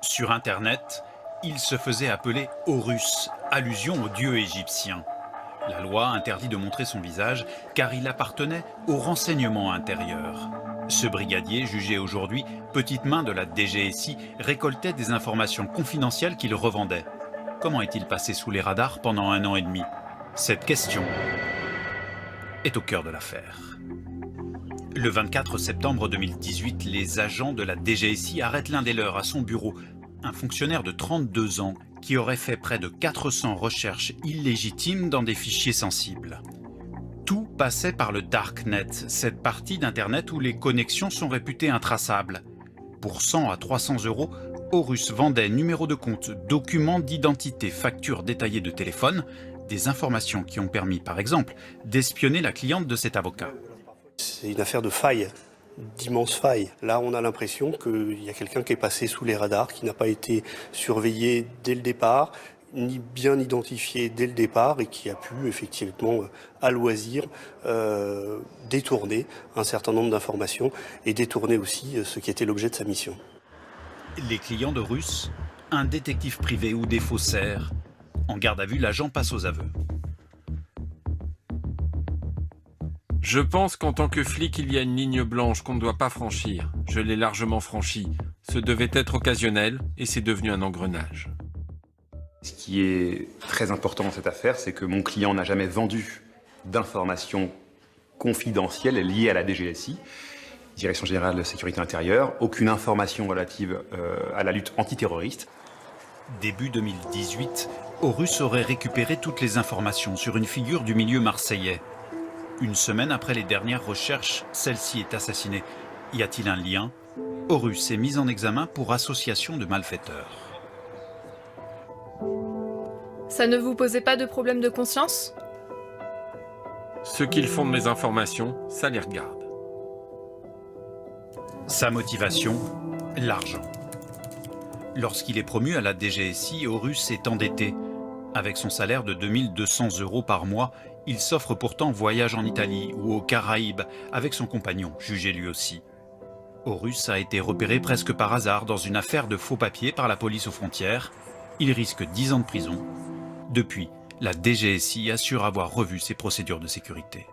Sur Internet, il se faisait appeler Horus, allusion au dieu égyptien. La loi interdit de montrer son visage car il appartenait au renseignement intérieur. Ce brigadier, jugé aujourd'hui petite main de la DGSI, récoltait des informations confidentielles qu'il revendait. Comment est-il passé sous les radars pendant 1 an et demi? Cette question est au cœur de l'affaire. Le 24 septembre 2018, les agents de la DGSI arrêtent l'un des leurs à son bureau, un fonctionnaire de 32 ans qui aurait fait près de 400 recherches illégitimes dans des fichiers sensibles. Tout passait par le Darknet, cette partie d'Internet où les connexions sont réputées intraçables. Pour 100 à 300 €, Horus vendait numéros de compte, documents d'identité, factures détaillées de téléphone, des informations qui ont permis, par exemple, d'espionner la cliente de cet avocat. C'est une affaire de failles, d'immenses failles. Là, on a l'impression qu'il y a quelqu'un qui est passé sous les radars, qui n'a pas été surveillé dès le départ, ni bien identifié dès le départ et qui a pu effectivement, à loisir, détourner un certain nombre d'informations et détourner aussi ce qui était l'objet de sa mission. Les clients de Horus, un détective privé ou des faussaires. En garde à vue, l'agent passe aux aveux. Je pense qu'en tant que flic, il y a une ligne blanche qu'on ne doit pas franchir. Je l'ai largement franchie. Ce devait être occasionnel et c'est devenu un engrenage. Ce qui est très important dans cette affaire, c'est que mon client n'a jamais vendu d'informations confidentielles liées à la DGSI, Direction Générale de Sécurité Intérieure, aucune information relative à la lutte antiterroriste. Début 2018, Horus aurait récupéré toutes les informations sur une figure du milieu marseillais. Une semaine après les dernières recherches, celle-ci est assassinée. Y a-t-il un lien? Horus est mis en examen pour association de malfaiteurs. Ça ne vous posait pas de problème de conscience? Ceux qui fondent mes informations, ça les regarde. Sa motivation, l'argent. Lorsqu'il est promu à la DGSI, Horus est endetté. Avec son salaire de 2200 € par mois, il s'offre pourtant voyage en Italie ou aux Caraïbes avec son compagnon, jugé lui aussi. Horus a été repéré presque par hasard dans une affaire de faux papiers par la police aux frontières. Il risque 10 ans de prison. Depuis, la DGSI assure avoir revu ses procédures de sécurité.